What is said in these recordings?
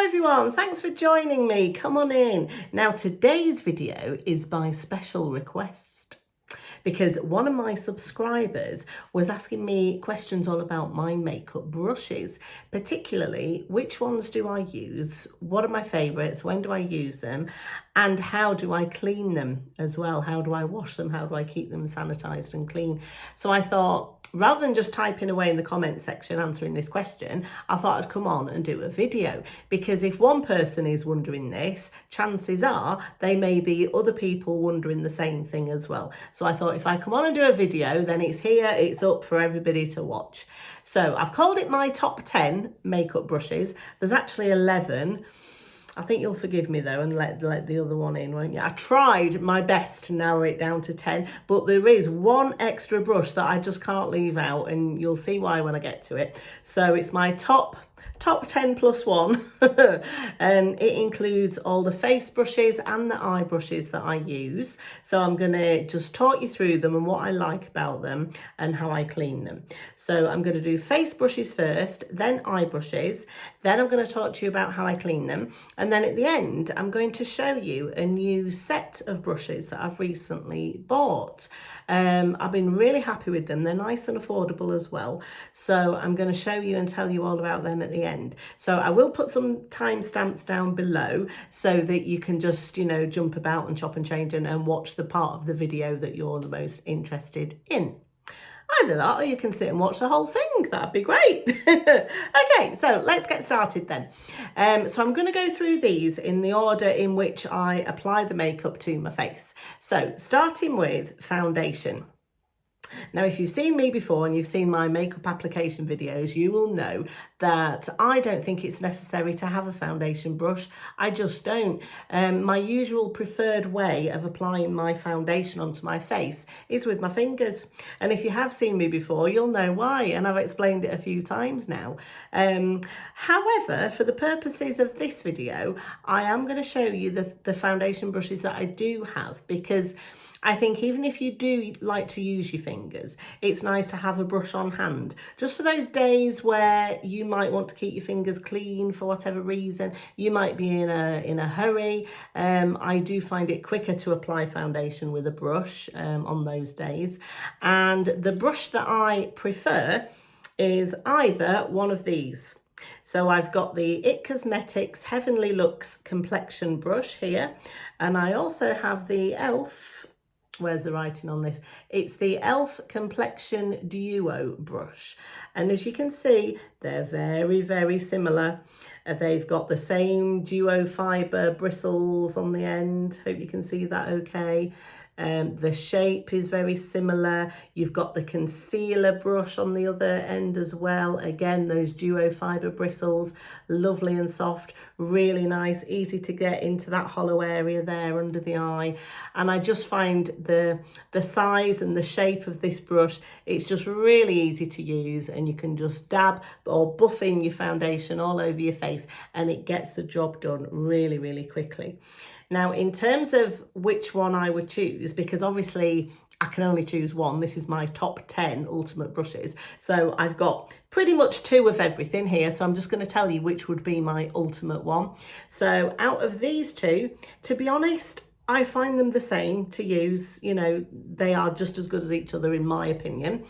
everyone, thanks for joining me. Come on in. Now today's video is by special request because one of my subscribers was asking me questions all about my makeup brushes, particularly which ones do I use, what are my favourites, when do I use them, and how do I clean them as well? How do I wash them? How do I keep them sanitised and clean? So I thought, rather than just typing away in the comment section answering this question, I thought I'd come on and do a video, because if one person is wondering this, chances are they may be other people wondering the same thing as well. So I thought if I come on and do a video, then it's here, it's up for everybody to watch. So I've called it my top 10 makeup brushes. There's actually 11. I think you'll forgive me though and let the other one in, won't you? I tried my best to narrow it down to 10, but there is one extra brush that I just can't leave out, and you'll see why when I get to it. So it's my top 10 plus one, and it includes all the face brushes and the eye brushes that I use. So I'm going to just talk you through them and what I like about them and how I clean them. So I'm going to do face brushes first, then eye brushes, then I'm going to talk to you about how I clean them, and then at the end I'm going to show you a new set of brushes that I've recently bought. I've been really happy with them. They're nice and affordable as well. So I'm going to show you and tell you all about them at the end. So I will put some timestamps down below so that you can just, jump about and chop and change and watch the part of the video that you're the most interested in. Either that or you can sit and watch the whole thing. That'd be great. Okay, so let's get started then. So I'm going to go through these in the order in which I apply the makeup to my face. So starting with foundation. Now, if you've seen me before and you've seen my makeup application videos, you will know that I don't think it's necessary to have a foundation brush. I just don't. My usual preferred way of applying my foundation onto my face is with my fingers. And if you have seen me before, you'll know why, and I've explained it a few times now. However, for the purposes of this video, I am going to show you the foundation brushes that I do have, because I think even if you do like to use your fingers, it's nice to have a brush on hand, just for those days where you might want to keep your fingers clean for whatever reason. You might be in a hurry. I do find it quicker to apply foundation with a brush on those days. And the brush that I prefer is either one of these. So I've got the It Cosmetics Heavenly Looks Complexion brush here, and I also have the e.l.f. Where's the writing on this? It's the e.l.f. Complexion Duo Brush. And as you can see, they're very, very similar. They've got the same duo fibre bristles on the end. Hope you can see that okay. The shape is very similar. You've got the concealer brush on the other end as well. Again, those duo fibre bristles, lovely and soft, really nice, easy to get into that hollow area there under the eye. And I just find the size and the shape of this brush, it's just really easy to use, and you can just dab or buff in your foundation all over your face and it gets the job done really, really quickly. Now, in terms of which one I would choose, because obviously I can only choose one, this is my top 10 ultimate brushes. So I've got pretty much 2 of everything here. So I'm just going to tell you which would be my ultimate one. So out of these 2, to be honest, I find them the same to use. They are just as good as each other in my opinion.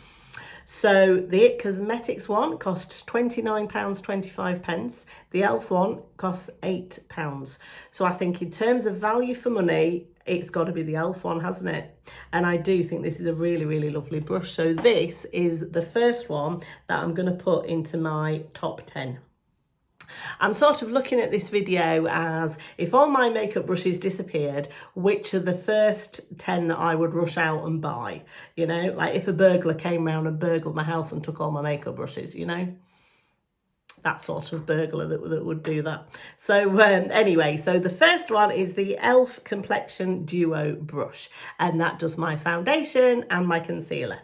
So the It Cosmetics one costs £29.25. The e.l.f. one costs £8. So I think in terms of value for money, it's got to be the e.l.f. one, hasn't it? And I do think this is a really, really lovely brush. So this is the first one that I'm going to put into my top 10. I'm sort of looking at this video as if all my makeup brushes disappeared, which are the first 10 that I would rush out and buy, like if a burglar came round and burgled my house and took all my makeup brushes, that sort of burglar that would do that. So anyway, so the first one is the e.l.f. Complexion Duo Brush, and that does my foundation and my concealer.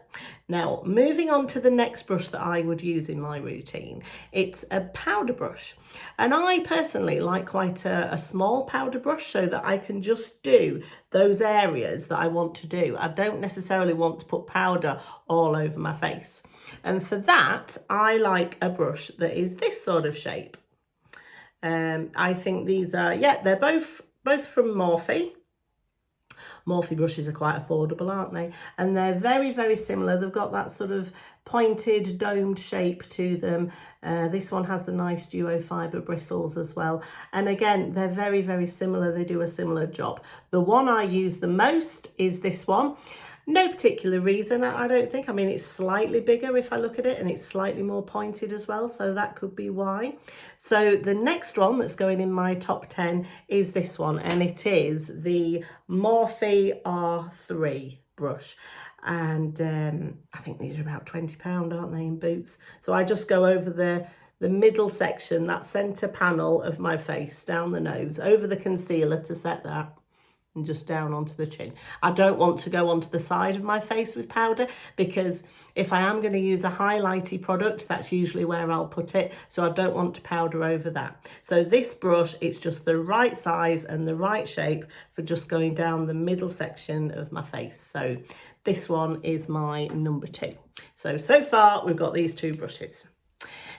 Now, moving on to the next brush that I would use in my routine, it's a powder brush. And I personally like quite a small powder brush so that I can just do those areas that I want to do. I don't necessarily want to put powder all over my face. And for that, I like a brush that is this sort of shape. I think these are, yeah, they're both from Morphe. Morphe brushes are quite affordable, aren't they? And they're very, very similar. They've got that sort of pointed, domed shape to them. This one has the nice duo fibre bristles as well. And again, they're very, very similar. They do a similar job. The one I use the most is this one. No particular reason, I don't think. I mean, it's slightly bigger if I look at it, and it's slightly more pointed as well, so that could be why. So the next one that's going in my top 10 is this one, and it is the Morphe R3 brush. And I think these are about £20, aren't they, in Boots? So I just go over the middle section, that centre panel of my face, down the nose, over the concealer to set that, and just down onto the chin. I don't want to go onto the side of my face with powder, because if I am going to use a highlighty product, that's usually where I'll put it. So I don't want to powder over that. So this brush, it's just the right size and the right shape for just going down the middle section of my face. So this one is my number 2. So far we've got these 2 brushes.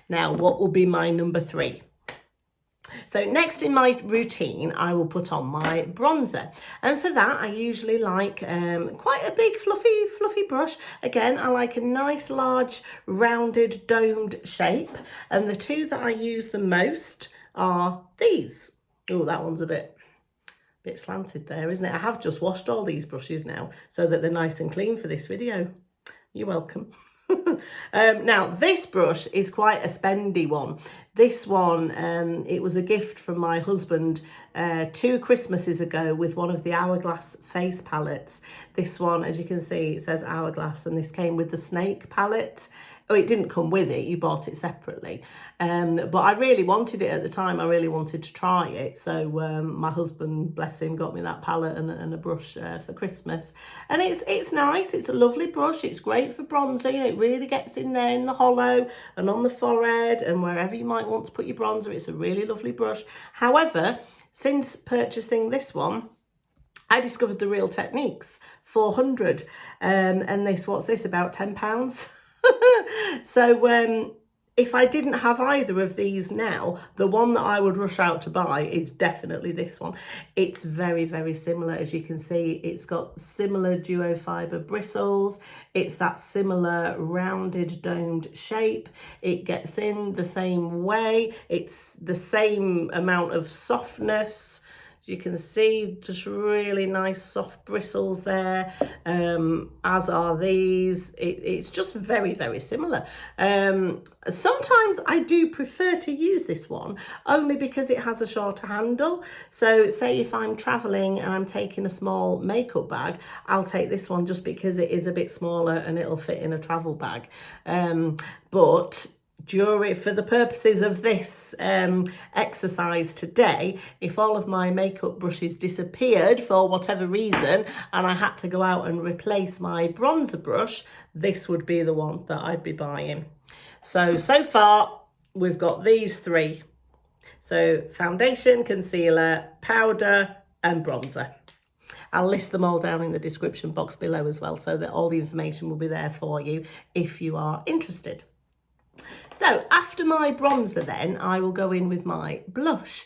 Now, what will be my number 3? So next in my routine, I will put on my bronzer. And for that, I usually like quite a big fluffy brush. Again, I like a nice, large, rounded, domed shape. And the 2 that I use the most are these. Oh, that one's a bit slanted there, isn't it? I have just washed all these brushes now so that they're nice and clean for this video. You're welcome. Now this brush is quite a spendy one. This one, it was a gift from my husband 2 Christmases ago with one of the Hourglass face palettes. This one, as you can see, it says Hourglass, and this came with the snake palette. Oh, it didn't come with it, you bought it separately. But I really wanted it at the time. I really wanted to try it. So my husband, bless him, got me that palette and a brush for Christmas. And it's nice. It's a lovely brush. It's great for bronzer. You know, it really gets in there in the hollow and on the forehead and wherever you might want to put your bronzer. It's a really lovely brush. However, since purchasing this one, I discovered the Real Techniques 400. And this, what's this, about £10? So if I didn't have either of these now, the one that I would rush out to buy is definitely this one. It's very, very similar. As you can see, it's got similar duo fibre bristles. It's that similar rounded domed shape. It gets in the same way. It's the same amount of softness. You can see just really nice soft bristles there, as are these. It's just very, very similar. Sometimes I do prefer to use this one only because it has a shorter handle. So say if I'm traveling and I'm taking a small makeup bag, I'll take this one just because it is a bit smaller and it'll fit in a travel bag. But for the purposes of this exercise today, if all of my makeup brushes disappeared for whatever reason and I had to go out and replace my bronzer brush, this would be the one that I'd be buying. So far we've got these 3. So foundation, concealer, powder and bronzer. I'll list them all down in the description box below as well, so that all the information will be there for you if you are interested. So after my bronzer then, I will go in with my blush.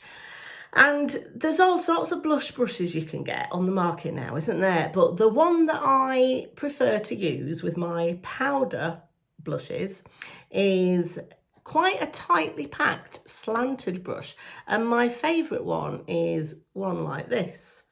And there's all sorts of blush brushes you can get on the market now, isn't there? But the one that I prefer to use with my powder blushes is quite a tightly packed slanted brush. And my favourite one is one like this.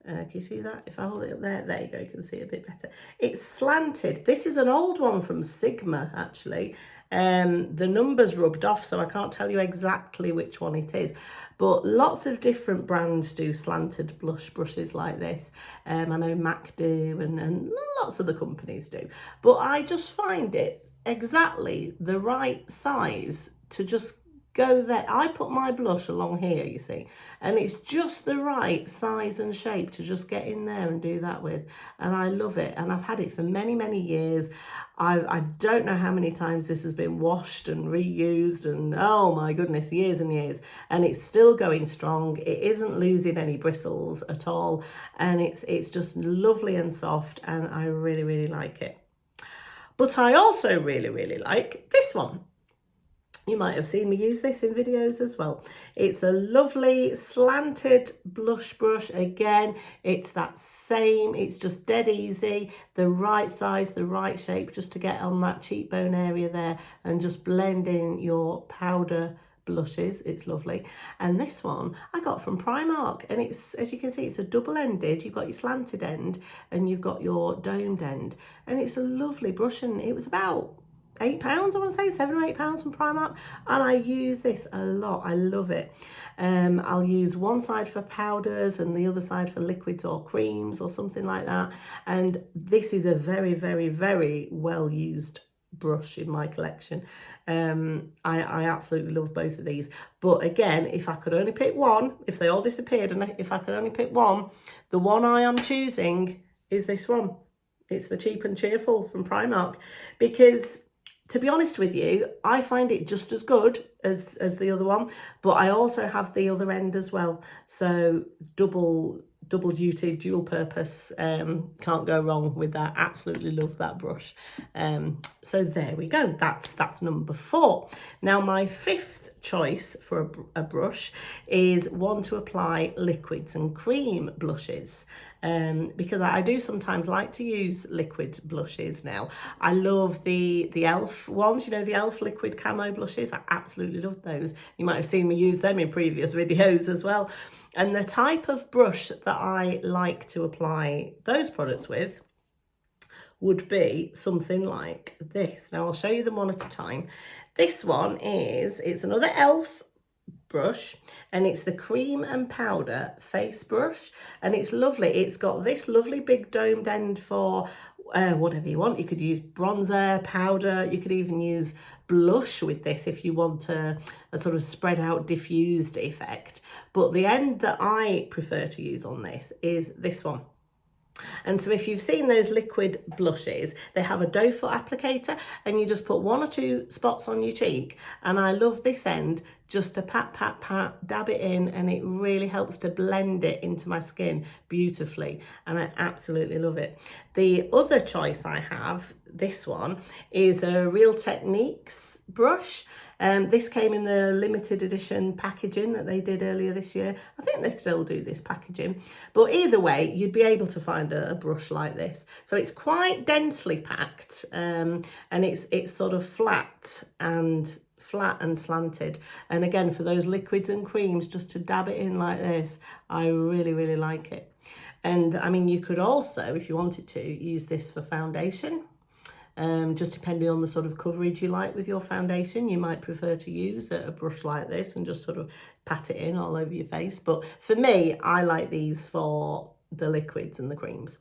Can you see that? If I hold it up there you go, you can see it a bit better. It's slanted. This is an old one from Sigma, actually. The number's rubbed off, so I can't tell you exactly which one it is. But lots of different brands do slanted blush brushes like this. I know MAC do, and lots of the companies do. But I just find it exactly the right size to just go there. I put my blush along here, you see, and it's just the right size and shape to just get in there and do that with, and I love it. And I've had it for many, many years. I don't know how many times this has been washed and reused, and oh my goodness, years and years, and it's still going strong. It isn't losing any bristles at all, and it's just lovely and soft, and I really, really like it. But I also really, really like this one. You might have seen me use this in videos as well. It's a lovely slanted blush brush. Again, it's that same, it's just dead easy, the right size, the right shape, just to get on that cheekbone area there and just blend in your powder blushes. It's lovely. And this one I got from Primark, and it's, as you can see, it's a double-ended. You've got your slanted end and you've got your domed end, and it's a lovely brush, and it was about £8, I want to say, £7 or £8 from Primark, and I use this a lot. I love it. I'll use one side for powders and the other side for liquids or creams or something like that, and this is a very, very, very well used brush in my collection. I absolutely love both of these, but again, if I could only pick one, if they all disappeared and if I could only pick one, the one I am choosing is this one. It's the Cheap and Cheerful from Primark, because to be honest with you, I find it just as good as the other one, but I also have the other end as well. So double duty, dual purpose. Can't go wrong with that. Absolutely love that brush. So there we go. That's number 4. Now my 5th choice for a brush is one to apply liquids and cream blushes, because I do sometimes like to use liquid blushes now. I love the e.l.f. ones, you know, the e.l.f. liquid camo blushes. I absolutely love those. You might have seen me use them in previous videos as well. And the type of brush that I like to apply those products with would be something like this. Now I'll show you them one at a time. This one it's another e.l.f. brush, and it's the cream and powder face brush, and it's lovely. It's got this lovely big domed end for whatever you want. You could use bronzer, powder, you could even use blush with this if you want a sort of spread out diffused effect. But the end that I prefer to use on this is this one. And so if you've seen those liquid blushes, they have a doe foot applicator, and you just put 1 or 2 spots on your cheek. And I love this end, just to pat, dab it in, and it really helps to blend it into my skin beautifully. And I absolutely love it. The other choice I have, this one, is a Real Techniques brush. This came in the limited edition packaging that they did earlier this year. I think they still do this packaging, but either way, you'd be able to find a brush like this. So it's quite densely packed, and it's sort of flat and slanted. And again, for those liquids and creams, just to dab it in like this, I really, really like it. And I mean, you could also, if you wanted to, use this for foundation. Just depending on the sort of coverage you like with your foundation, you might prefer to use a brush like this and just sort of pat it in all over your face. But for me, I like these for the liquids and the creams.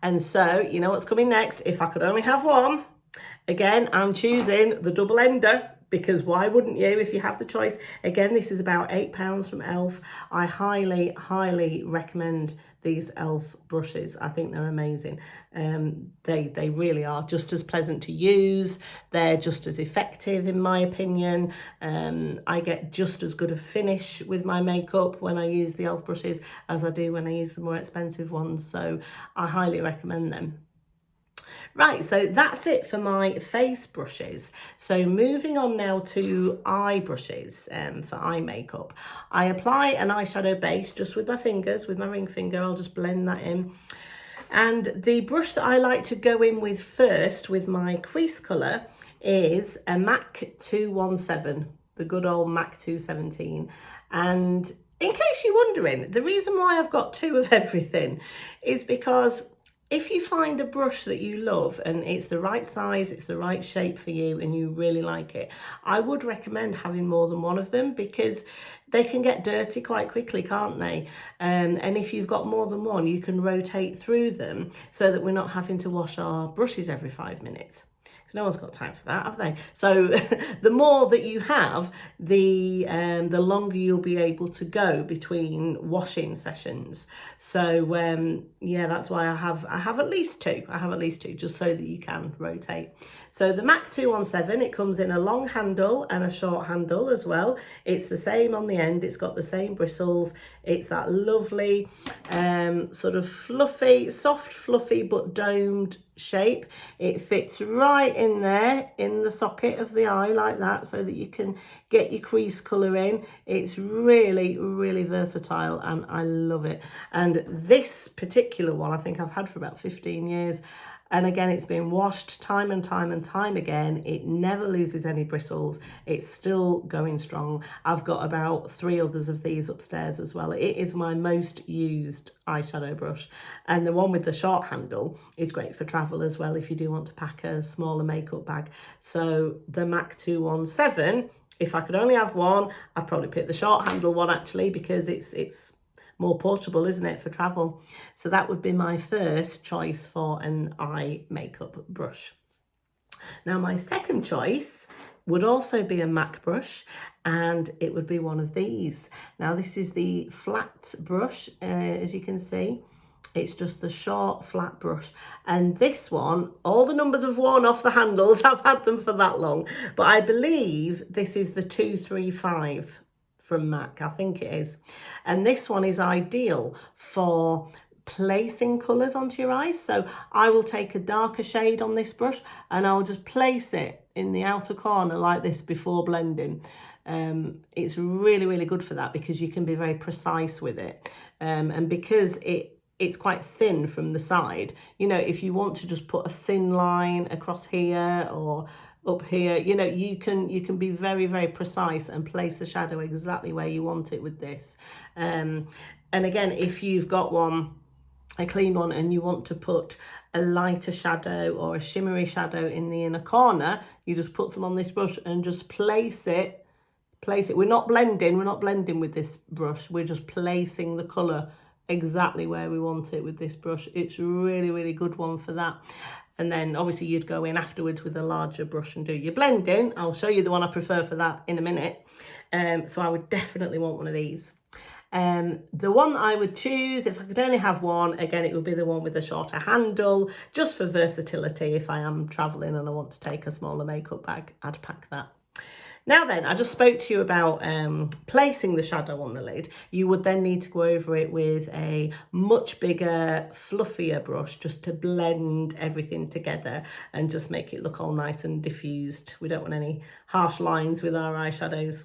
And so, you know what's coming next? If I could only have one, again, I'm choosing the double ender, because why wouldn't you if you have the choice? Again, this is about £8 from e.l.f. I highly, highly recommend these e.l.f. brushes. I think they're amazing. They really are just as pleasant to use. They're just as effective, in my opinion. I get just as good a finish with my makeup when I use the e.l.f. brushes as I do when I use the more expensive ones. So I highly recommend them. Right, so that's it for my face brushes. So moving on now to eye brushes for eye makeup. I apply an eyeshadow base just with my fingers, with my ring finger. I'll just blend that in. And the brush that I like to go in with first with my crease colour is a MAC 217, the good old MAC 217. And in case you're wondering, the reason why I've got 2 of everything is because if you find a brush that you love and it's the right size, it's the right shape for you, and you really like it, I would recommend having more than one of them, because they can get dirty quite quickly, can't they? And if you've got more than one, you can rotate through them so that we're not having to wash our brushes every 5 minutes. No one's got time for that, have they? So the more that you have, the longer you'll be able to go between washing sessions. So yeah, that's why I have at least 2. I have at least 2, just so that you can rotate. So the MAC 217, it comes in a long handle and a short handle as well. It's the same on the end. It's got the same bristles. It's that lovely sort of fluffy, soft fluffy but domed shape. It fits right in there in the socket of the eye like that, so that you can get your crease colour in. It's really, really versatile and I love it. And this particular one I think I've had for about 15 years. And again, it's been washed time and time and time again. It never loses any bristles. It's still going strong. I've got about 3 others of these upstairs as well. It is my most used eyeshadow brush. And the one with the short handle is great for travel as well if you do want to pack a smaller makeup bag. So the MAC 217, if I could only have one, I'd probably pick the short handle one actually, because it's more portable, isn't it, for travel? So that would be my first choice for an eye makeup brush. Now my second choice would also be a MAC brush, and it would be one of these. Now this is the flat brush, as you can see. It's just the short flat brush, and this one, all the numbers have worn off the handles. I've had them for that long, but I believe this is the 235 from MAC, I think it is. And this one is ideal for placing colours onto your eyes. So I will take a darker shade on this brush and I'll just place it in the outer corner like this before blending. It's really, really good for that because you can be very precise with it. And because it's quite thin from the side, you know, if you want to just put a thin line across here or up here, you know, you can be very, very precise and place the shadow exactly where you want it with this. And again, if you've got a clean one, and you want to put a lighter shadow or a shimmery shadow in the inner corner, you just put some on this brush and just place it. We're not blending with this brush. We're just placing the colour exactly where we want it with this brush. It's really, really good one for that. And then obviously you'd go in afterwards with a larger brush and do your blending. I'll show you the one I prefer for that in a minute. So I would definitely want one of these. The one I would choose, if I could only have one, again, it would be the one with the shorter handle, just for versatility. If I am traveling and I want to take a smaller makeup bag, I'd pack that. Now then, I just spoke to you about placing the shadow on the lid. You would then need to go over it with a much bigger, fluffier brush just to blend everything together and just make it look all nice and diffused. We don't want any harsh lines with our eyeshadows.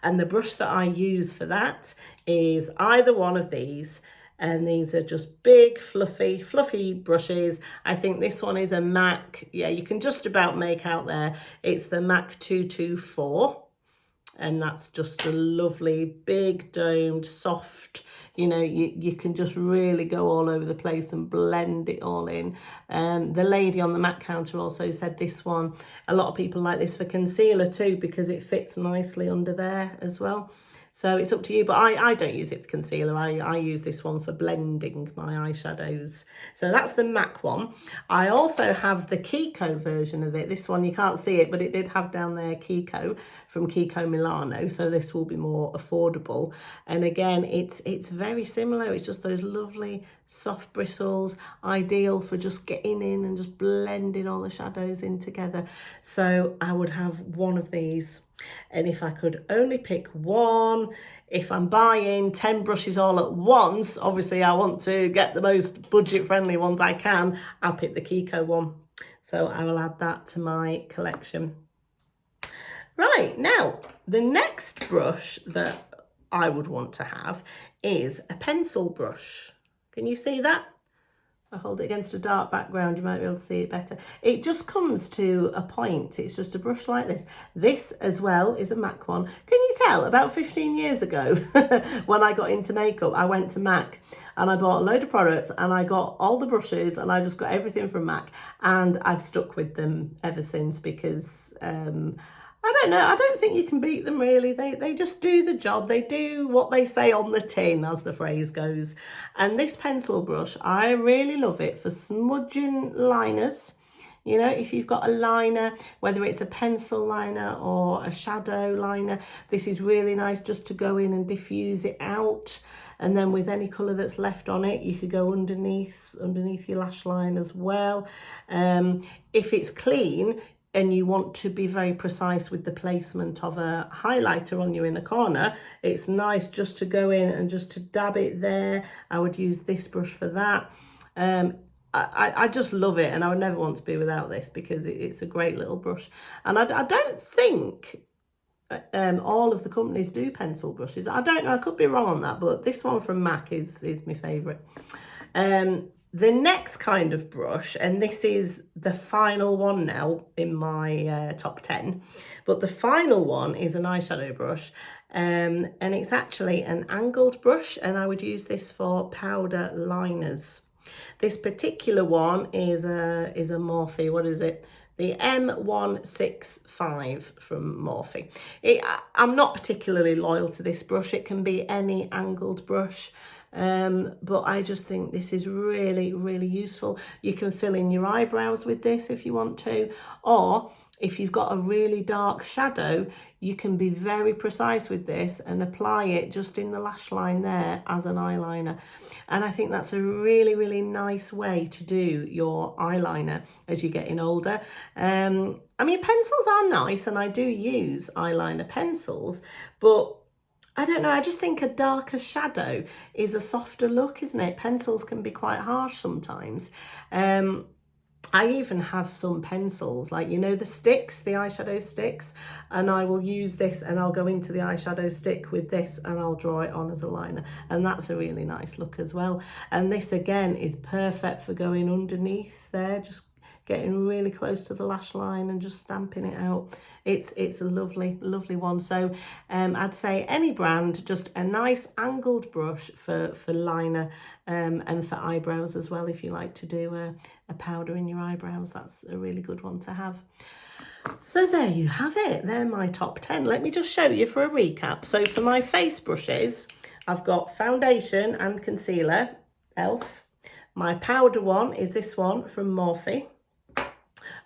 And the brush that I use for that is either one of these. And these are just big, fluffy brushes. I think this one is a MAC. Yeah, you can just about make out there. It's the MAC 224. And that's just a lovely, big, domed, soft, you know, you can just really go all over the place and blend it all in. The lady on the MAC counter also said this one, a lot of people like this for concealer too, because it fits nicely under there as well. So it's up to you, but I don't use it for concealer. I use this one for blending my eyeshadows. So that's the MAC one. I also have the Kiko version of it. This one, you can't see it, but it did have down there Kiko from Kiko Milano. So this will be more affordable. And again, it's very similar. It's just those lovely soft bristles, ideal for just getting in and just blending all the shadows in together. So I would have one of these. And if I could only pick one, if I'm buying 10 brushes all at once, obviously I want to get the most budget friendly ones I can, I'll pick the Kiko one. So I will add that to my collection. Right, now the next brush that I would want to have is a pencil brush. Can you see that? I hold it against a dark background, you might be able to see it better. It just comes to a point. It's just a brush like this. This as well is a MAC one. Can you tell? About 15 years ago, when I got into makeup, I went to MAC and I bought a load of products and I got all the brushes and I just got everything from MAC, and I've stuck with them ever since because I don't know, I don't think you can beat them really. They just do the job. They do what they say on the tin, as the phrase goes. And this pencil brush, I really love it for smudging liners. You know, if you've got a liner, whether it's a pencil liner or a shadow liner, this is really nice just to go in and diffuse it out. And then with any colour that's left on it, you could go underneath your lash line as well. If it's clean and you want to be very precise with the placement of a highlighter on your inner corner, it's nice just to go in and just to dab it there. I would use this brush for that. I just love it, and I would never want to be without this because it's a great little brush. And I don't think all of the companies do pencil brushes. I don't know, I could be wrong on that, but this one from MAC is my favourite. The next kind of brush, and this is the final one now in my top 10, but the final one is an eyeshadow brush, and it's actually an angled brush, and I would use this for powder liners. This particular one is a Morphe, what is it? The M165 from Morphe. I'm not particularly loyal to this brush. It can be any angled brush. But I just think this is really, really useful. You can fill in your eyebrows with this if you want to, or if you've got a really dark shadow, you can be very precise with this and apply it just in the lash line there as an eyeliner. And I think that's a really, really nice way to do your eyeliner as you're getting older. I mean, pencils are nice, and I do use eyeliner pencils, but I don't know, I just think a darker shadow is a softer look, isn't it? Pencils can be quite harsh sometimes. I even have some pencils, like, you know, the sticks, the eyeshadow sticks, and I will use this and I'll go into the eyeshadow stick with this and I'll draw it on as a liner. And that's a really nice look as well. And this again is perfect for going underneath there, just getting really close to the lash line and just stamping it out. It's a lovely, lovely one. So I'd say any brand, just a nice angled brush for liner and for eyebrows as well. If you like to do a powder in your eyebrows, that's a really good one to have. So there you have it. They're my top 10. Let me just show you for a recap. So for my face brushes, I've got foundation and concealer, e.l.f. My powder one is this one from Morphe.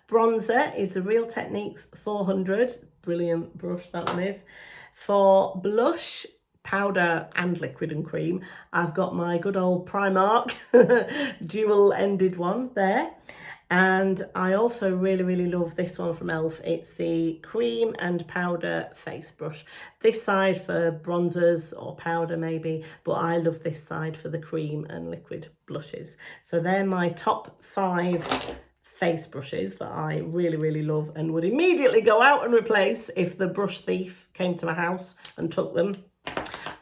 Bronzer is the Real Techniques 400. Brilliant brush that one is. For blush, powder and liquid and cream, I've got my good old Primark dual-ended one there. And I also really, really love this one from e.l.f. It's the cream and powder face brush. This side for bronzers or powder maybe, but I love this side for the cream and liquid blushes. So they're my top 5 face brushes that I really, really love and would immediately go out and replace if the brush thief came to my house and took them.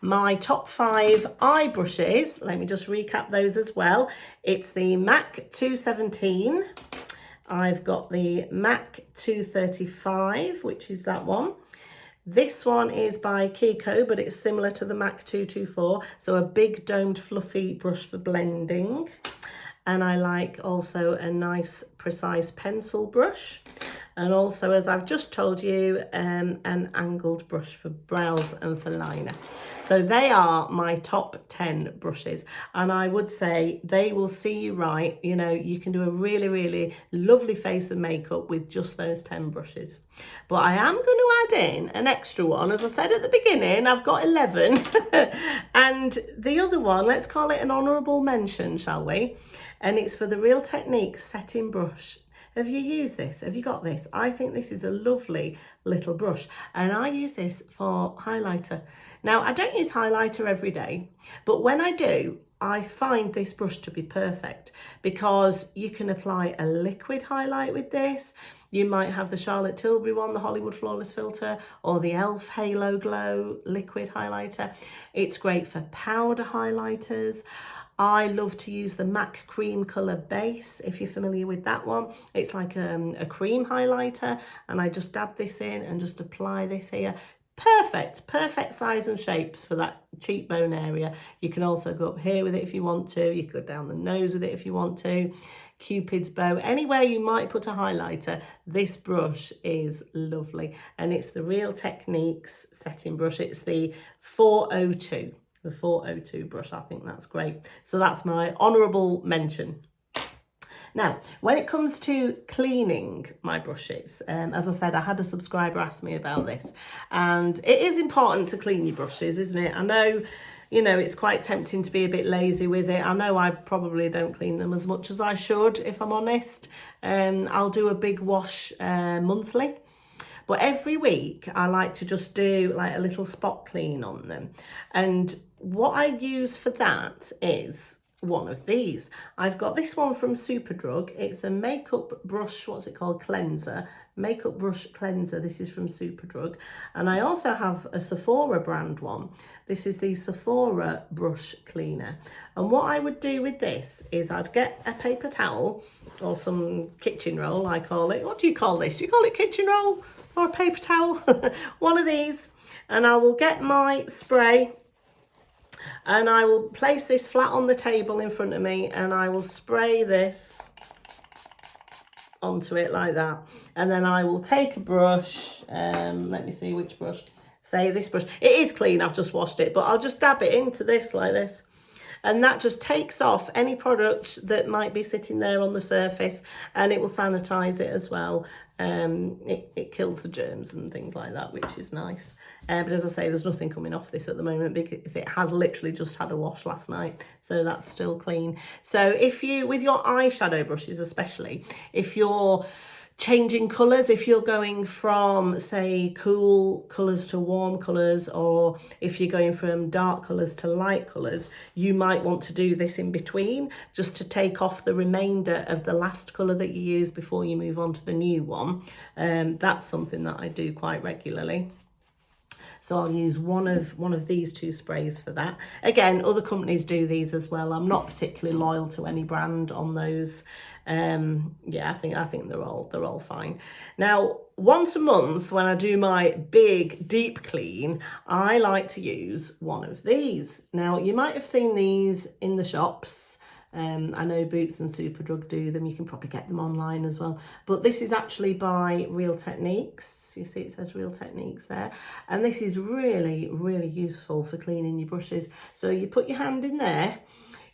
My top 5 eye brushes, let me just recap those as well. It's the MAC 217. I've got the MAC 235, which is that one. This one is by Kiko, but it's similar to the MAC 224. So a big domed fluffy brush for blending. And I like also a nice precise pencil brush. And also, as I've just told you, an angled brush for brows and for liner. So they are my top 10 brushes. And I would say they will see you right. You know, you can do a really, really lovely face and makeup with just those 10 brushes. But I am going to add in an extra one. As I said at the beginning, I've got 11. And the other one, let's call it an honourable mention, shall we? And it's for the Real Techniques setting brush. Have you used this? Have you got this? I think this is a lovely little brush, and I use this for highlighter. Now, I don't use highlighter every day, but when I do, I find this brush to be perfect because you can apply a liquid highlight with this. You might have the Charlotte Tilbury one, the Hollywood Flawless Filter, or the e.l.f. Halo Glow liquid highlighter. It's great for powder highlighters. I love to use the MAC Cream Colour Base, if you're familiar with that one. It's like a cream highlighter, and I just dab this in and just apply this here. Perfect size and shapes for that cheekbone area. You can also go up here with it if you want to. You could go down the nose with it if you want to. Cupid's bow, anywhere you might put a highlighter, this brush is lovely. And it's the Real Techniques setting brush. It's the 402. The 402 brush, I think that's great. So that's my honourable mention. Now, when it comes to cleaning my brushes, as I said, I had a subscriber ask me about this, and it is important to clean your brushes, isn't it? I know, you know, it's quite tempting to be a bit lazy with it. I know I probably don't clean them as much as I should, if I'm honest. I'll do a big wash monthly. But every week I like to just do like a little spot clean on them. And what I use for that is one of these. I've got this one from Superdrug. It's a makeup brush, what's it called? Cleanser. Makeup brush cleanser. This is from Superdrug. And I also have a Sephora brand one. This is the Sephora brush cleaner. And what I would do with this is I'd get a paper towel or some kitchen roll, I call it. What do you call this? Do you call it kitchen roll? Or a paper towel, one of these, and I will get my spray and I will place this flat on the table in front of me and I will spray this onto it like that. And then I will take a brush, let me see which brush, say this brush. It is clean, I've just washed it, but I'll just dab it into this like this. And that just takes off any product that might be sitting there on the surface, and it will sanitize it as well. It kills the germs and things like that, which is nice. But as I say, there's nothing coming off this at the moment because it has literally just had a wash last night, so that's still clean. So if you, with your eyeshadow brushes especially, if you're changing colours, if you're going from, say, cool colours to warm colours, or if you're going from dark colours to light colours, you might want to do this in between, just to take off the remainder of the last colour that you use before you move on to the new one. That's something that I do quite regularly. So I'll use one of these two sprays for that. Again, other companies do these as well. I'm not particularly loyal to any brand on those. Yeah, I think they're all fine. Now, once a month when I do my big deep clean, I like to use one of these. Now, you might have seen these in the shops. I know Boots and Superdrug do them. You can probably get them online as well. But this is actually by Real Techniques. You see it says Real Techniques there. And this is really, really useful for cleaning your brushes. So you put your hand in there,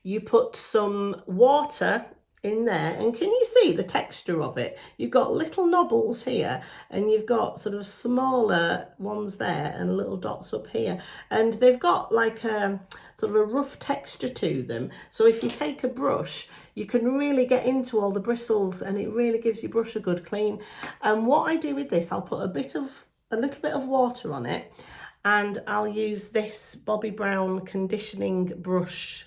you put some water in there, and can you see the texture of it? You've got little knobbles here, and you've got sort of smaller ones there and little dots up here, and they've got like a sort of a rough texture to them. So if you take a brush, you can really get into all the bristles, and it really gives your brush a good clean. And what I do with this, I'll put a little bit of water on it, and I'll use this Bobbi Brown conditioning brush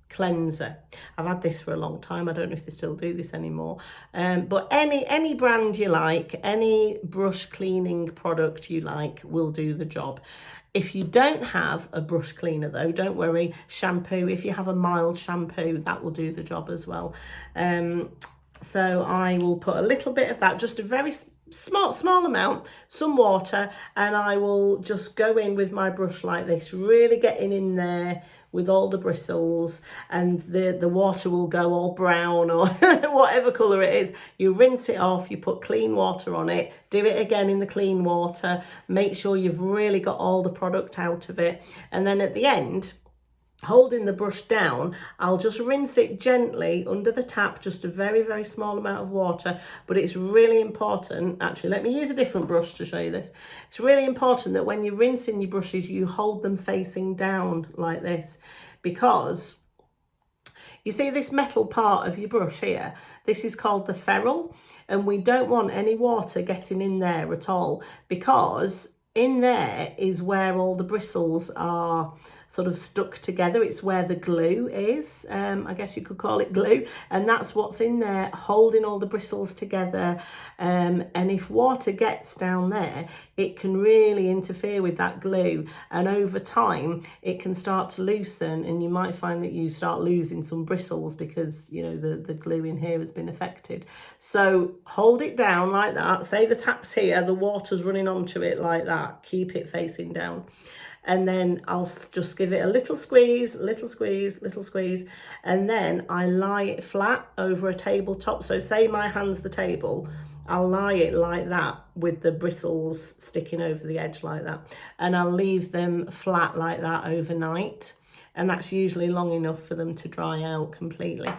cleanser. I've had this for a long time. I don't know if they still do this anymore. But any brand you like, any brush cleaning product you like will do the job. If you don't have a brush cleaner though, don't worry. Shampoo, if you have a mild shampoo, that will do the job as well. So I will put a little bit of that, just a very small amount, some water, and I will just go in with my brush like this, really getting in there with all the bristles, and the water will go all brown or whatever colour it is. You rinse it off, you put clean water on it, do it again in the clean water, make sure you've really got all the product out of it, and then at the end, holding the brush down, I'll just rinse it gently under the tap, just a very, very small amount of water. But it's really important, actually, let me use a different brush to show you this. It's really important that when you're rinsing your brushes, you hold them facing down like this, because you see this metal part of your brush here, this is called the ferrule, and we don't want any water getting in there at all, because in there is where all the bristles are sort of stuck together. It's where the glue is, I guess you could call it glue, and that's what's in there holding all the bristles together. And if water gets down there, it can really interfere with that glue, and over time it can start to loosen, and you might find that you start losing some bristles because, you know, the glue in here has been affected. So hold it down like that. Say the tap's here, the water's running onto it like that, keep it facing down. And then I'll just give it a little squeeze, little squeeze, little squeeze, and then I lie it flat over a tabletop. So say my hand's the table, I'll lie it like that with the bristles sticking over the edge like that, and I'll leave them flat like that overnight, and that's usually long enough for them to dry out completely.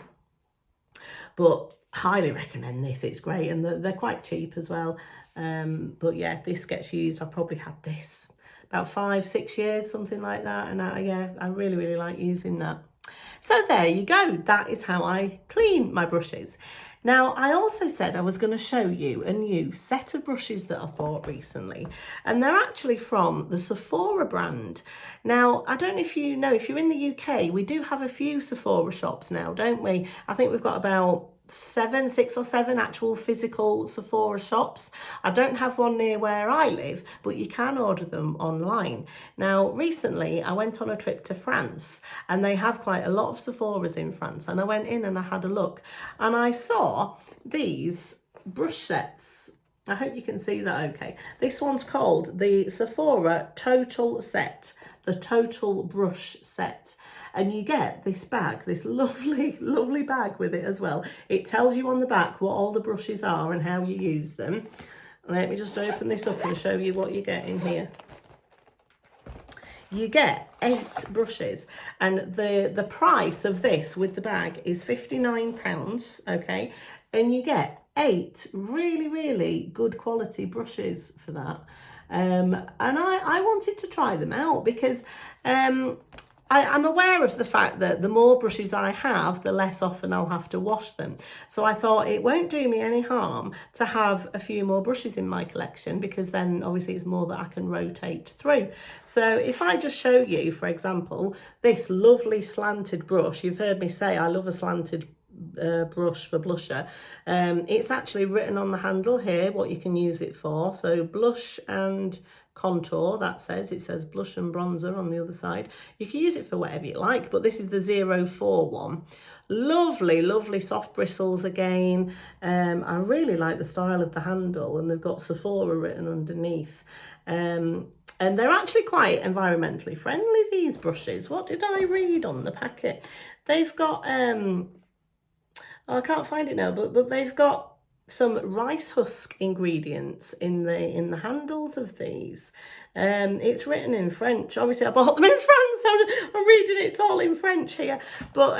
But highly recommend this. It's great, and they're quite cheap as well. But yeah, this gets used. I've probably had this about 5-6 years, something like that, and yeah, I really like using that. So there you go. That is how I clean my brushes. Now, I also said I was going to show you a new set of brushes that I've bought recently, and they're actually from the Sephora brand. Now, I don't know if you know, if you're in the UK, we do have a few Sephora shops now, don't we? I think we've got about 6 or 7 actual physical Sephora shops. I don't have one near where I live, but you can order them online. Now, recently I went on a trip to France, and they have quite a lot of Sephoras in France, and I went in and I had a look, and I saw these brush sets. I hope you can see that okay. This one's called the Sephora Total Set, the Total Brush Set. And you get this bag, this lovely bag with it as well. It tells you on the back what all the brushes are and how you use them. Let me just open this up and show you what you get in here. You get 8 brushes, and the price of this with the bag is £59, okay? And you get 8 really good quality brushes for that. And I wanted to try them out because I'm aware of the fact that the more brushes I have, the less often I'll have to wash them. So I thought it won't do me any harm to have a few more brushes in my collection, because then obviously it's more that I can rotate through. So if I just show you, for example, this lovely slanted brush, you've heard me say I love a slanted brush for blusher. It's actually written on the handle here what you can use it for. So blush and contour, that says, it says blush and bronzer on the other side. You can use it for whatever you like, but this is the 04 one. Lovely soft bristles again. I really like the style of the handle, and they've got Sephora written underneath. And they're actually quite environmentally friendly, these brushes. What did I read on the packet? They've got I can't find it now, but they've got some rice husk ingredients in the handles of these. It's written in French. Obviously I bought them in France, so I'm reading it's all in French here, but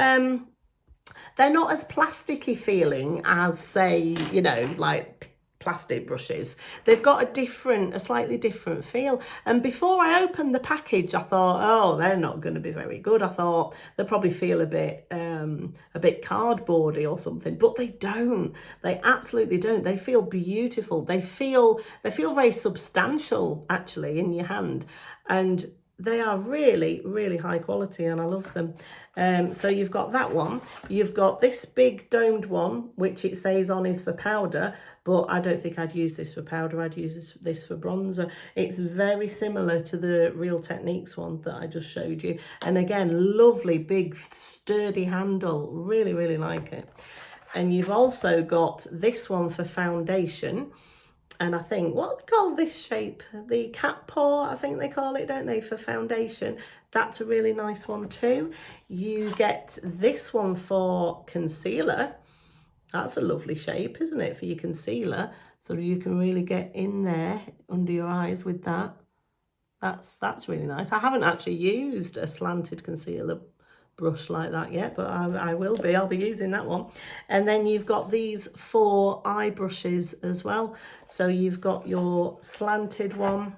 they're not as plasticky feeling as, say, you know, like plastic brushes. They've got a slightly different feel. And before I opened the package, I thought, oh, they're not going to be very good. I thought they'll probably feel a bit cardboardy or something, but they don't. They absolutely don't. They feel beautiful. They feel very substantial actually in your hand, and they are really high quality, and I love them. So you've got that one. You've got this big domed one, which it says on is for powder, but I don't think I'd use this for powder. I'd use this for bronzer. It's very similar to the Real Techniques one that I just showed you. And again, lovely, big, sturdy handle. Really like it. And you've also got this one for foundation. And I think, what do they call this shape? The cat paw, I think they call it, don't they, for foundation? That's a really nice one too. You get this one for concealer. That's a lovely shape, isn't it, for your concealer? So you can really get in there under your eyes with that. That's really nice. I haven't actually used a slanted concealer brush like that yet, but I will be. I'll be using that one. And then you've got these 4 eye brushes as well. So you've got your slanted one,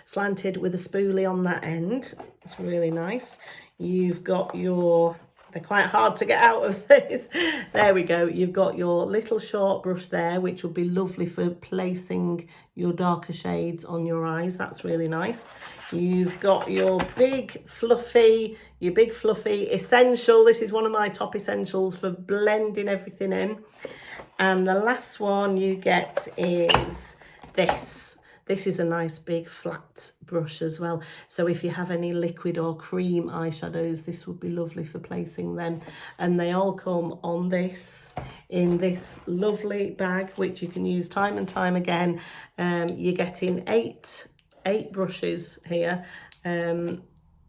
slanted with a spoolie on that end. It's really nice. You've got your, they're quite hard to get out of this. There we go. You've got your little short brush there, which will be lovely for placing your darker shades on your eyes. That's really nice. You've got your big fluffy essential. This is one of my top essentials for blending everything in. And the last one you get is this. This is a nice big flat brush as well. So if you have any liquid or cream eyeshadows, this would be lovely for placing them. And they all come on this, in this lovely bag, which you can use time and time again. You're getting eight brushes here. And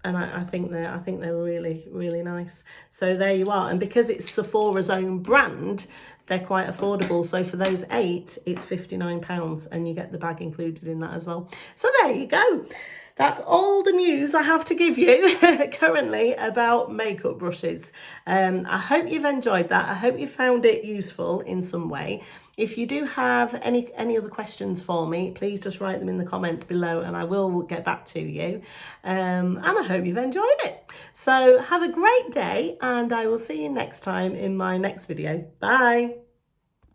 I think they're really nice. So there you are. And because it's Sephora's own brand, they're quite affordable. So for those 8, it's £59, and you get the bag included in that as well. So there you go. that's all the news I have to give you currently about makeup brushes. I hope you've enjoyed that. I hope you found it useful in some way. If you do have any other questions for me, please just write them in the comments below and I will get back to you. And I hope you've enjoyed it. So have a great day and I will see you next time in my next video. Bye.